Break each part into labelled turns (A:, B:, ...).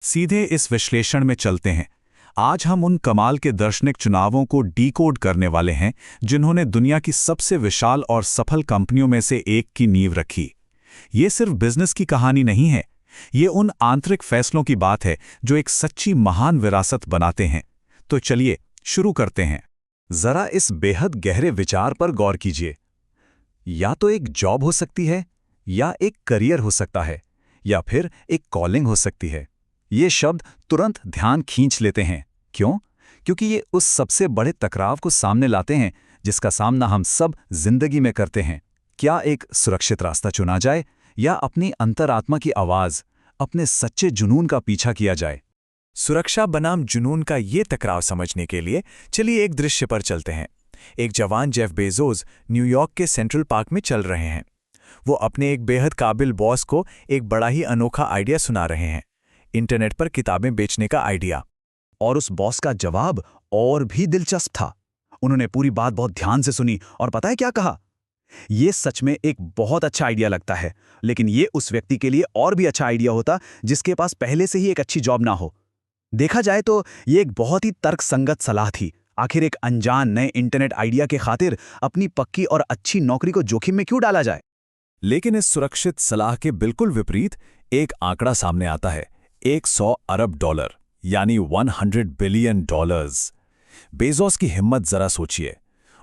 A: सीधे इस विश्लेषण में चलते हैं। आज हम उन कमाल के दार्शनिक चुनावों को डीकोड करने वाले हैं जिन्होंने दुनिया की सबसे विशाल और सफल कंपनियों में से एक की नींव रखी। ये सिर्फ बिजनेस की कहानी नहीं है, ये उन आंतरिक फैसलों की बात है जो एक सच्ची महान विरासत बनाते हैं। तो चलिए शुरू करते हैं। जरा इस बेहद गहरे विचार पर गौर कीजिए। या तो एक जॉब हो सकती है, या एक करियर हो सकता है, या फिर एक कॉलिंग हो सकती है। ये शब्द तुरंत ध्यान खींच लेते हैं। क्यों? क्योंकि ये उस सबसे बड़े टकराव को सामने लाते हैं जिसका सामना हम सब जिंदगी में करते हैं। क्या एक सुरक्षित रास्ता चुना जाए, या अपनी अंतरात्मा की आवाज, अपने सच्चे जुनून का पीछा किया जाए?
B: सुरक्षा बनाम जुनून का ये टकराव समझने के लिए चलिए एक दृश्य पर चलते हैं। एक जवान जेफ बेजोस न्यूयॉर्क के सेंट्रल पार्क में चल रहे हैं। वो अपने एक बेहद काबिल बॉस को एक बड़ा ही अनोखा आइडिया सुना रहे हैं, इंटरनेट पर किताबें बेचने का आइडिया।
A: और उस बॉस का जवाब और भी दिलचस्प था। उन्होंने पूरी बात बहुत ध्यान से सुनी और पता है क्या कहा? ये सच में एक बहुत अच्छा आइडिया लगता है, लेकिन ये उस व्यक्ति के लिए और भी अच्छा आइडिया होता जिसके पास पहले से ही एक अच्छी जॉब ना हो। देखा जाए तो ये एक बहुत ही तर्कसंगत सलाह थी। आखिर एक अनजान नए इंटरनेट आइडिया के खातिर अपनी पक्की और अच्छी नौकरी को जोखिम में क्यों डाला जाए? लेकिन इस सुरक्षित सलाह के बिल्कुल विपरीत एक आंकड़ा सामने आता है, 100 अरब डॉलर, यानी 100 बिलियन डॉलर्स। बेजोस की हिम्मत जरा सोचिए।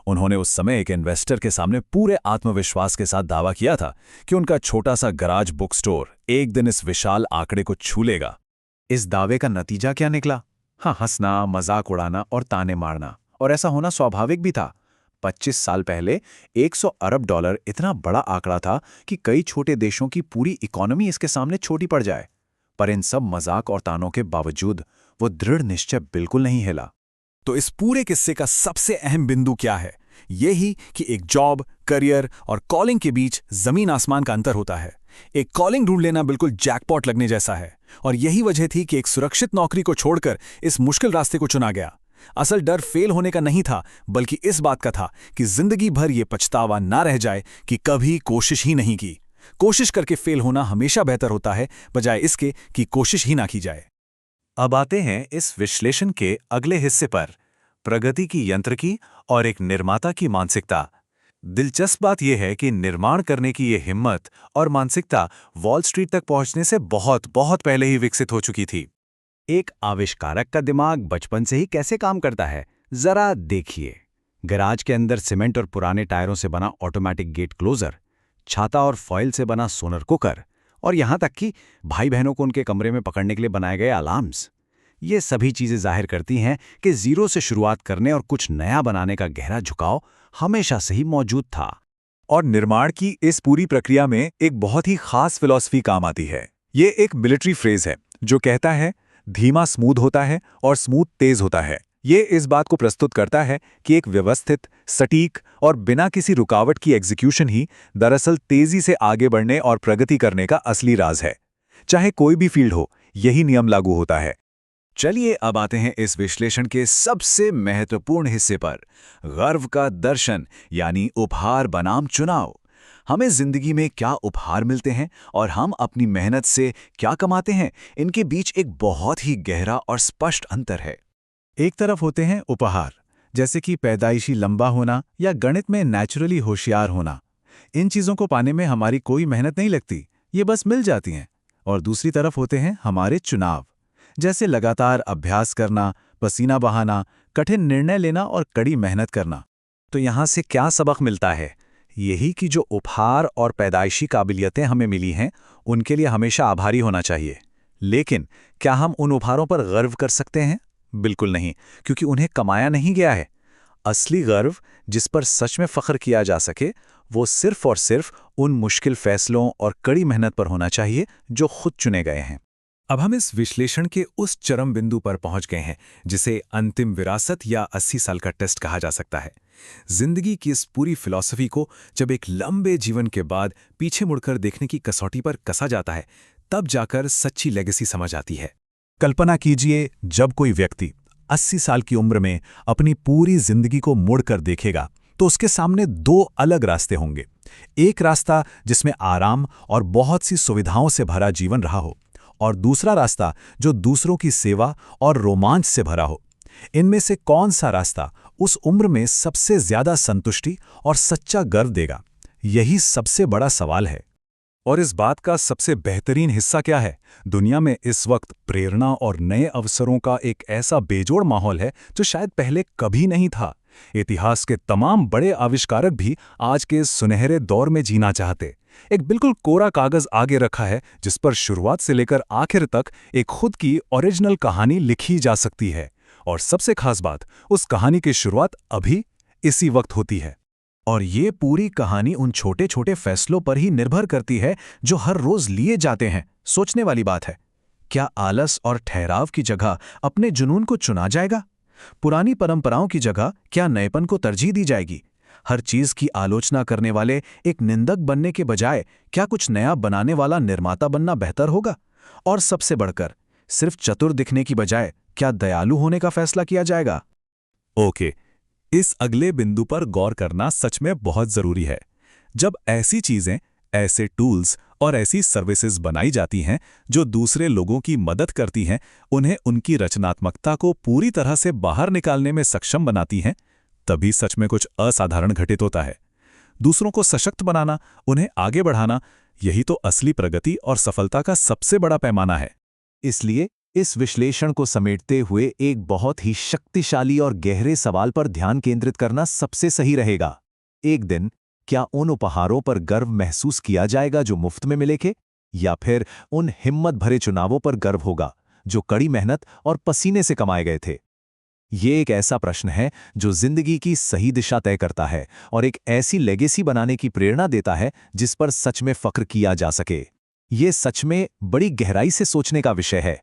A: उन्होंने उस समय एक इन्वेस्टर के सामने पूरे आत्मविश्वास के साथ दावा किया था कि उनका छोटा सा गराज बुक स्टोर एक दिन इस विशाल आंकड़े को छू लेगा।
B: इस दावे का नतीजा क्या निकला? हाँ, हंसना, मजाक उड़ाना और ताने मारना। और ऐसा होना स्वाभाविक भी था। 25 साल पहले 100 अरब डॉलर इतना बड़ा आंकड़ा था कि कई छोटे देशों की पूरी इकोनॉमी इसके सामने छोटी पड़ जाए। पर इन सब मजाक और तानों के बावजूद वो दृढ़ निश्चय बिल्कुल नहीं हिला।
A: तो इस पूरे किस्से का सबसे अहम बिंदु क्या है? यही कि एक जॉब, करियर और कॉलिंग के बीच जमीन आसमान का अंतर होता है। एक कॉलिंग ढूंढ लेना बिल्कुल जैकपॉट लगने जैसा है, और यही वजह थी कि एक सुरक्षित नौकरी को छोड़कर इस मुश्किल रास्ते को चुना गया। असल डर फेल होने का नहीं था, बल्कि इस बात का था कि जिंदगी भर ये पछतावा ना रह जाए कि कभी कोशिश ही नहीं की। कोशिश करके फेल होना हमेशा बेहतर होता है, बजाय इसके कि कोशिश ही ना की जाए।
B: अब आते हैं इस विश्लेषण के अगले हिस्से पर, प्रगति की यंत्रिकी और एक निर्माता की मानसिकता। दिलचस्प बात यह है कि निर्माण करने की ये हिम्मत और मानसिकता वॉल स्ट्रीट तक पहुंचने से बहुत बहुत पहले ही विकसित हो चुकी थी।
A: एक आविष्कारक का दिमाग बचपन से ही कैसे काम करता है, जरा देखिए। गैराज के अंदर सीमेंट और पुराने टायरों से बना ऑटोमेटिक गेट क्लोजर, छाता और फॉइल से बना सोनर कुकर, और यहां तक कि भाई बहनों को उनके कमरे में पकड़ने के लिए बनाए गए अलार्म्स। ये सभी चीजें जाहिर करती हैं कि जीरो से शुरुआत करने और कुछ नया बनाने का गहरा झुकाव हमेशा से ही मौजूद था।
B: और निर्माण की इस पूरी प्रक्रिया में एक बहुत ही खास फिलॉसफी काम आती है। ये एक मिलिट्री फ्रेज है जो कहता है, धीमा स्मूथ होता है और स्मूथ तेज होता है। ये इस बात को प्रस्तुत करता है कि एक व्यवस्थित, सटीक और बिना किसी रुकावट की एग्जीक्यूशन ही दरअसल तेजी से आगे बढ़ने और प्रगति करने का असली राज है। चाहे कोई भी फील्ड हो, यही नियम लागू होता है।
A: चलिए अब आते हैं इस विश्लेषण के सबसे महत्वपूर्ण हिस्से पर, गर्व का दर्शन, यानी उपहार बनाम चुनाव। हमें जिंदगी में क्या उपहार मिलते हैं और हम अपनी मेहनत से क्या कमाते हैं, इनके बीच एक बहुत ही गहरा और स्पष्ट अंतर है।
B: एक तरफ होते हैं उपहार, जैसे कि पैदाइशी लंबा होना या गणित में नेचुरली होशियार होना। इन चीज़ों को पाने में हमारी कोई मेहनत नहीं लगती, ये बस मिल जाती हैं। और दूसरी तरफ होते हैं हमारे चुनाव, जैसे लगातार अभ्यास करना, पसीना बहाना, कठिन निर्णय लेना और कड़ी मेहनत करना।
A: तो यहाँ से क्या सबक मिलता है? यही कि जो उपहार और पैदाइशी काबिलियतें हमें मिली हैं, उनके लिए हमेशा आभारी होना चाहिए। लेकिन क्या हम उन उपहारों पर गर्व कर सकते हैं? बिल्कुल नहीं, क्योंकि उन्हें कमाया नहीं गया है। असली गर्व, जिस पर सच में फख्र किया जा सके, वो सिर्फ और सिर्फ उन मुश्किल फैसलों और कड़ी मेहनत पर होना चाहिए जो खुद चुने गए हैं।
B: अब हम इस विश्लेषण के उस चरम बिंदु पर पहुंच गए हैं जिसे अंतिम विरासत या 80 साल का टेस्ट कहा जा सकता है। जिंदगी की इस पूरी फिलॉसफी को जब एक लंबे जीवन के बाद पीछे मुड़कर देखने की कसौटी पर कसा जाता है, तब जाकर सच्ची लेगेसी समझ आती है।
A: कल्पना कीजिए, जब कोई व्यक्ति 80 साल की उम्र में अपनी पूरी जिंदगी को मुड़कर देखेगा, तो उसके सामने दो अलग रास्ते होंगे। एक रास्ता जिसमें आराम और बहुत सी सुविधाओं से भरा जीवन रहा हो, और दूसरा रास्ता जो दूसरों की सेवा और रोमांच से भरा हो। इनमें से कौन सा रास्ता उस उम्र में सबसे ज्यादा संतुष्टि और सच्चा गर्व देगा, यही सबसे बड़ा सवाल है।
B: और इस बात का सबसे बेहतरीन हिस्सा क्या है? दुनिया में इस वक्त प्रेरणा और नए अवसरों का एक ऐसा बेजोड़ माहौल है जो शायद पहले कभी नहीं था। इतिहास के तमाम बड़े आविष्कारक भी आज के इस सुनहरे दौर में जीना चाहते। एक बिल्कुल कोरा कागज आगे रखा है जिस पर शुरुआत से लेकर आखिर तक एक खुद की ओरिजिनल कहानी लिखी जा सकती है। और सबसे खास बात, उस कहानी की शुरुआत अभी इसी वक्त होती है।
A: और ये पूरी कहानी उन छोटे छोटे फैसलों पर ही निर्भर करती है जो हर रोज लिए जाते हैं। सोचने वाली बात है, क्या आलस और ठहराव की जगह अपने जुनून को चुना जाएगा? पुरानी परंपराओं की जगह क्या नएपन को तरजीह दी जाएगी? हर चीज की आलोचना करने वाले एक निंदक बनने के बजाय क्या कुछ नया बनाने वाला निर्माता बनना बेहतर होगा? और सबसे बढ़कर, सिर्फ चतुर दिखने की बजाय क्या दयालु होने का फैसला किया जाएगा?
B: ओके, इस अगले बिंदु पर गौर करना सच में बहुत जरूरी है। जब ऐसी चीजें, ऐसे टूल्स और ऐसी सर्विसेज बनाई जाती हैं जो दूसरे लोगों की मदद करती हैं, उन्हें उनकी रचनात्मकता को पूरी तरह से बाहर निकालने में सक्षम बनाती हैं, तभी सच में कुछ असाधारण घटित होता है। दूसरों को सशक्त बनाना, उन्हें आगे बढ़ाना, यही तो असली प्रगति और सफलता का सबसे बड़ा पैमाना है।
C: इसलिए इस विश्लेषण को समेटते हुए एक बहुत ही शक्तिशाली और गहरे सवाल पर ध्यान केंद्रित करना सबसे सही रहेगा। एक दिन क्या उन उपहारों पर गर्व महसूस किया जाएगा जो मुफ्त में मिले थे, या फिर उन हिम्मत भरे चुनावों पर गर्व होगा जो कड़ी मेहनत और पसीने से कमाए गए थे? ये एक ऐसा प्रश्न है जो जिंदगी की सही दिशा तय करता है और एक ऐसी लेगेसी बनाने की प्रेरणा देता है जिस पर सच में फख्र किया जा सके। ये सच में बड़ी गहराई से सोचने का विषय है।